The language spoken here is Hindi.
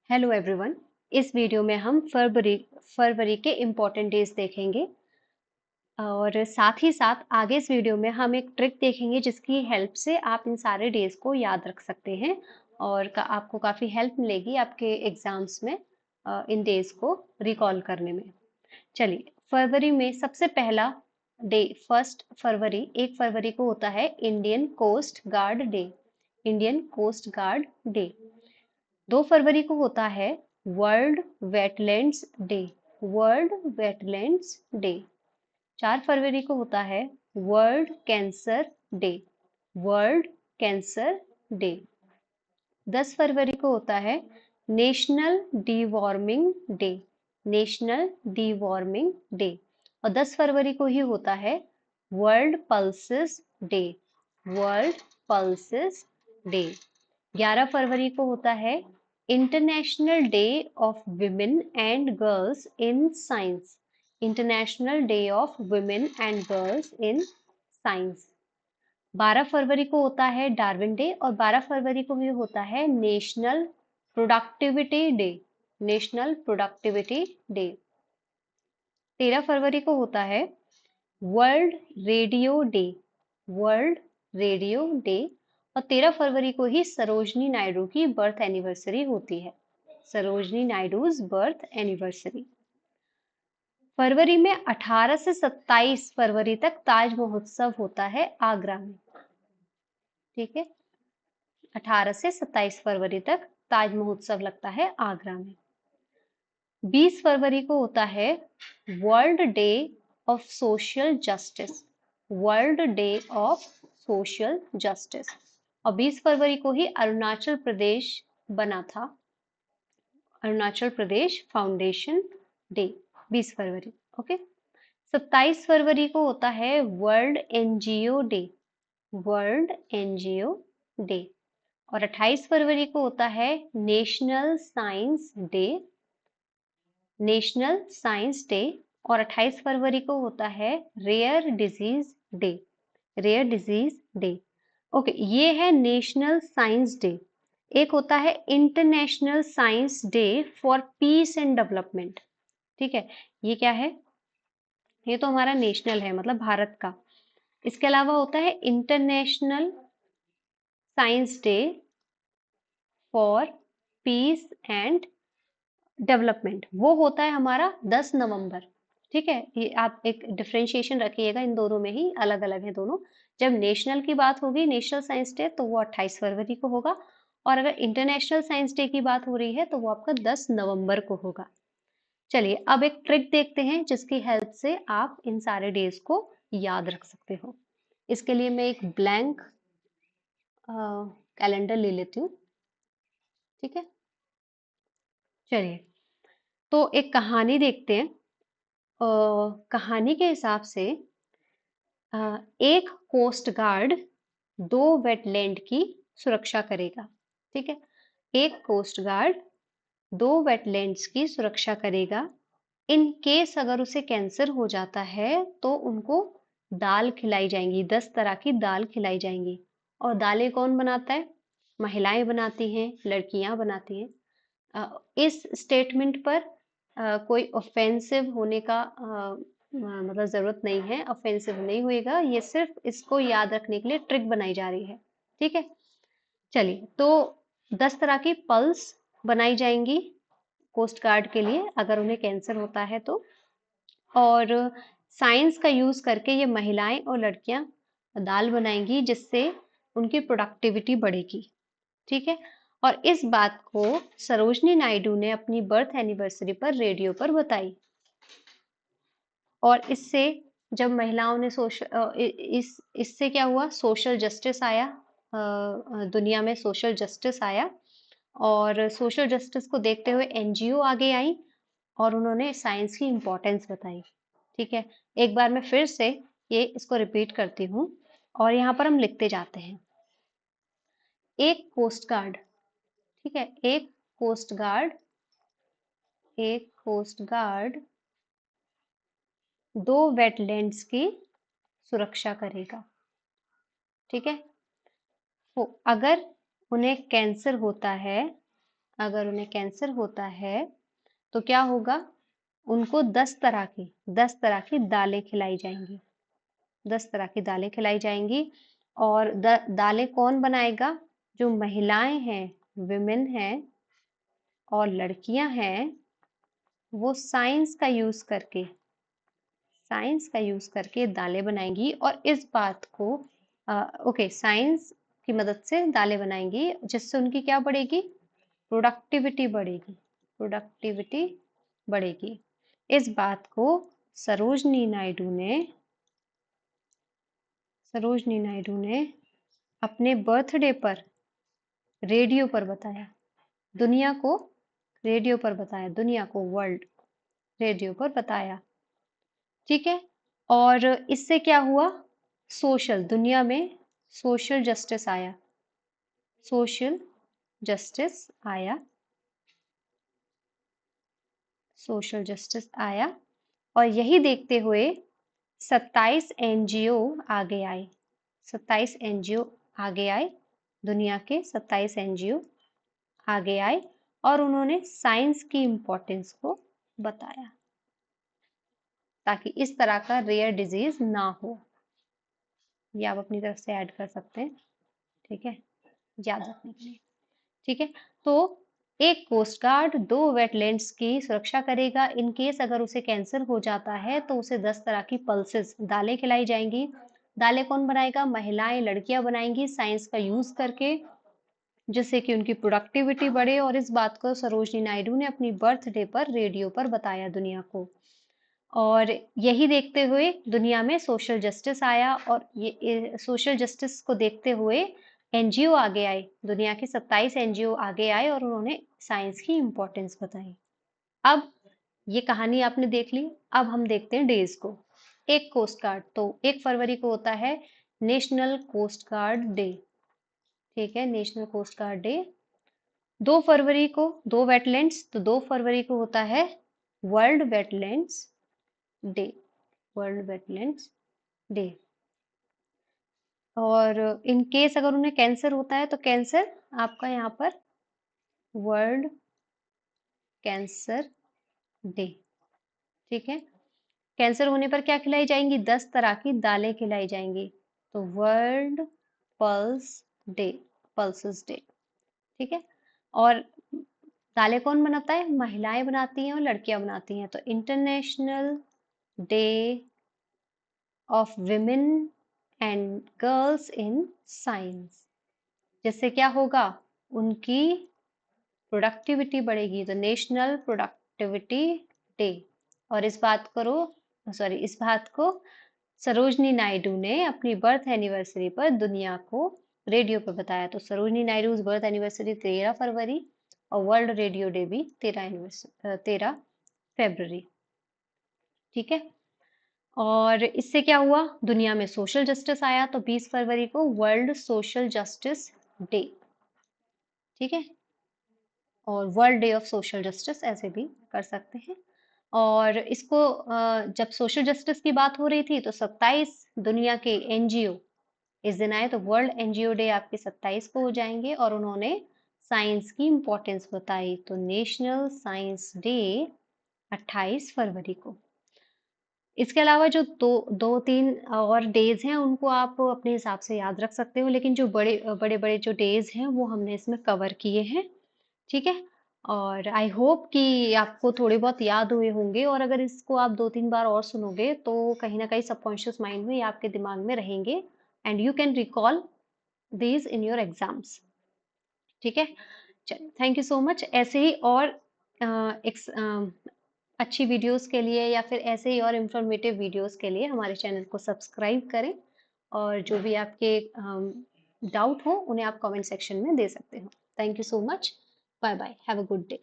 Hello everyone. इस वीडियो में हम फरवरी के इम्पोर्टेंट डेज देखेंगे और साथ ही साथ आगे इस वीडियो में हम एक ट्रिक देखेंगे जिसकी हेल्प से आप इन सारे डेज को याद रख सकते हैं और आपको काफ़ी हेल्प मिलेगी आपके एग्जाम्स में इन डेज को रिकॉल करने में। चलिए, फरवरी में सबसे पहला डे 1 फरवरी 1 फरवरी को होता है Indian coast guard day. Indian coast guard day. 2 फरवरी को होता है world wetlands day. World wetlands day. 4 फरवरी को होता है world cancer day. World cancer day. 10 फरवरी को होता है national deworming day. National deworming day. और 10 फरवरी को ही होता है world pulses day. World pulses day. 11 फरवरी को होता है international day of women and girls in science. International day of women and girls in science. 12 फरवरी को होता है डार्विन डे और 12 फरवरी को भी होता है national productivity day. National productivity day. 13 फरवरी को होता है world radio day. World radio day. और 13 फरवरी को ही सरोजनी नायडू की बर्थ एनिवर्सरी होती है। Sarojini Naidu's birth anniversary. फरवरी में 18 से 27 फरवरी तक ताज महोत्सव होता है आगरा में। ठीक है, 18 से 27 फरवरी तक ताज महोत्सव लगता है आगरा में। 20 फरवरी को होता है world day of social justice. World day of social justice. और 20 फरवरी को ही अरुणाचल प्रदेश बना था। Arunachal Pradesh foundation day. 20 फरवरी। ओके। 27 फरवरी को होता है world NGO day. World NGO day. और 28 फरवरी को होता है national science day. National science day. और 28 फरवरी को होता है rare disease day. Rare disease day. Okay, ये है नेशनल साइंस डे। एक होता है international science day for piece and development. ठीक है, ये क्या है? ये तो हमारा नेशनल है, मतलब भारत का। इसके अलावा होता है international science day for piece and development. वो होता है हमारा 10 नवंबर। ठीक है, ये आप एक डिफरेंशिएशन रखिएगा, इन दोनों में ही अलग अलग है दोनों। जब नेशनल की बात होगी, नेशनल साइंस डे, तो वो 28 फरवरी को होगा। और अगर इंटरनेशनल साइंस डे की बात हो रही है तो वो आपका 10 नवंबर को होगा। चलिए, अब एक ट्रिक देखते हैं जिसकी हेल्प से आप इन सारे डेज को याद रख सकते हो। इसके लिए मैं एक ब्लैंक कैलेंडर ले लेती हूँ। ठीक है, चलिए, तो एक कहानी देखते हैं। कहानी के हिसाब से एक कोस्ट गार्ड 2 वेटलैंड की सुरक्षा करेगा। ठीक है, एक कोस्ट गार्ड 2 वेटलैंड्स की सुरक्षा करेगा। इन केस अगर उसे कैंसर हो जाता है तो उनको दाल खिलाई जाएंगी, 10 तरह की दाल खिलाई जाएंगी। और दालें कौन बनाता है? महिलाएं बनाती हैं, लड़कियां बनाती हैं। इस स्टेटमेंट पर कोई ऑफेंसिव होने का मतलब जरूरत नहीं है। ऑफेंसिव नहीं होएगा, ये सिर्फ इसको याद रखने के लिए ट्रिक बनाई जा रही है। ठीक है, चलिए, तो 10 तरह की पल्स बनाई जाएंगी कोस्ट गार्ड के लिए अगर उन्हें कैंसर होता है तो। और साइंस का यूज करके ये महिलाएं और लड़कियां दाल बनाएंगी जिससे उनकी प्रोडक्टिविटी बढ़ेगी। ठीक है, और इस बात को सरोजनी नायडू ने अपनी बर्थ एनिवर्सरी पर रेडियो पर बताई। और इससे जब महिलाओं ने इससे क्या हुआ? सोशल जस्टिस आया। दुनिया में सोशल जस्टिस आया। और सोशल जस्टिस को देखते हुए एनजीओ आगे आई और उन्होंने साइंस की इम्पोर्टेंस बताई। ठीक है, एक बार मैं फिर से इसको रिपीट करती हूँ और यहाँ पर हम लिखते जाते हैं। एक कोस्ट गार्ड। ठीक है, एक कोस्ट गार्ड। एक कोस्ट गार्ड 2 वेटलैंड्स की सुरक्षा करेगा। ठीक है, तो अगर उन्हें कैंसर होता है अगर उन्हें कैंसर होता है तो क्या होगा, उनको 10 तरह की दालें खिलाई जाएंगी। 10 तरह की दालें खिलाई जाएंगी। और दालें कौन बनाएगा? जो महिलाएं हैं, विमेन हैं और लड़कियां हैं, वो साइंस का यूज करके दालें बनाएंगी। और इस बात को साइंस की मदद से दालें बनाएंगी, जिससे उनकी क्या बढ़ेगी? प्रोडक्टिविटी बढ़ेगी। प्रोडक्टिविटी बढ़ेगी। इस बात को सरोजनी नायडू ने अपने बर्थडे पर रेडियो पर बताया। दुनिया को रेडियो पर बताया, दुनिया को वर्ल्ड रेडियो पर बताया। ठीक है। और इससे क्या हुआ? दुनिया में सोशल जस्टिस आया। सोशल जस्टिस आया। सोशल जस्टिस आया। और यही देखते हुए 27 एनजीओ आगे आए। 27 एनजीओ आगे आए। दुनिया के 27 एनजीओ आगे आए और उन्होंने साइंस की इम्पोर्टेंस को बताया, ताकि इस तरह का रेयर डिजीज ना हो। ये आप अपनी तरफ से ऐड कर सकते हैं। ठीक है, याद रखने के लिए। ठीक है। तो एक कोस्ट गार्ड 2 वेटलैंड्स की सुरक्षा करेगा। इन केस अगर उसे कैंसर हो जाता है तो उसे 10 तरह की पल्सेस दालें खिलाई जाएंगी। दालें कौन बनाएगा? महिलाएं, लड़कियां बनाएंगी साइंस का यूज करके, जिससे कि उनकी प्रोडक्टिविटी बढ़े। और इस बात को सरोजनी नायडू ने अपनी बर्थडे पर रेडियो पर बताया दुनिया को। और यही देखते हुए दुनिया में सोशल जस्टिस आया। और ये सोशल जस्टिस को देखते हुए एनजीओ आगे आए। दुनिया के 27 एनजीओ आगे आए और उन्होंने साइंस की इम्पोर्टेंस बताई। अब ये कहानी आपने देख ली। अब हम देखते हैं डेज को। एक कोस्ट गार्ड, तो 1 फरवरी को होता है नेशनल कोस्ट गार्ड डे। ठीक है, नेशनल कोस्ट गार्ड डे। 2 फरवरी को 2 वेटलैंड्स, तो 2 फरवरी को होता है world wetlands day. World wetlands day. और इन केस अगर उन्हें कैंसर होता है तो कैंसर आपका यहाँ पर वर्ल्ड कैंसर डे। ठीक है। कैंसर होने पर क्या खिलाई जाएंगी? 10 तरह की दालें खिलाई जाएंगी। तो world pulse day, pulses day. ठीक है। और दालें कौन बनाता है? महिलाएं बनाती हैं और लड़कियां बनाती हैं। तो international day of women and girls in science. जिससे क्या होगा? उनकी प्रोडक्टिविटी बढ़ेगी। तो नेशनल प्रोडक्टिविटी डे। और इस बात को सरोजनी नायडू ने अपनी बर्थ एनिवर्सरी पर दुनिया को रेडियो पर बताया। तो सरोजनी नायडू बर्थ एनिवर्सरी 13 फरवरी और वर्ल्ड रेडियो डे भी 13 फरवरी। ठीक है। और इससे क्या हुआ? दुनिया में सोशल जस्टिस आया। तो 20 फरवरी को वर्ल्ड सोशल जस्टिस डे। ठीक है। और world day of social justice ऐसे भी कर सकते हैं। और इसको जब सोशल जस्टिस की बात हो रही थी तो 27 दुनिया के एनजीओ इस दिन आए। तो वर्ल्ड एनजीओ डे आपके 27 को हो जाएंगे और उन्होंने साइंस की इम्पोर्टेंस बताई। तो नेशनल साइंस डे 28 फरवरी को। इसके अलावा जो दो तीन और डेज हैं उनको आप अपने हिसाब से याद रख सकते हो, लेकिन जो बड़े बड़े बड़े जो डेज हैं वो हमने इसमें कवर किए हैं। ठीक है। और आई होप कि आपको थोड़े बहुत याद हुए होंगे, और अगर इसको आप 2-3 बार और सुनोगे तो कहीं ना कहीं सबकॉन्शियस माइंड में या आपके दिमाग में रहेंगे and you can recall these in your exams. ठीक है। चलिए, थैंक यू सो मच। ऐसे ही और अच्छी वीडियोस के लिए या फिर ऐसे ही और इंफॉर्मेटिव वीडियोस के लिए हमारे चैनल को सब्सक्राइब करें। और जो भी आपके डाउट हो उन्हें आप कमेंट सेक्शन में दे सकते हो। Thank you so much. Bye bye, have a good day.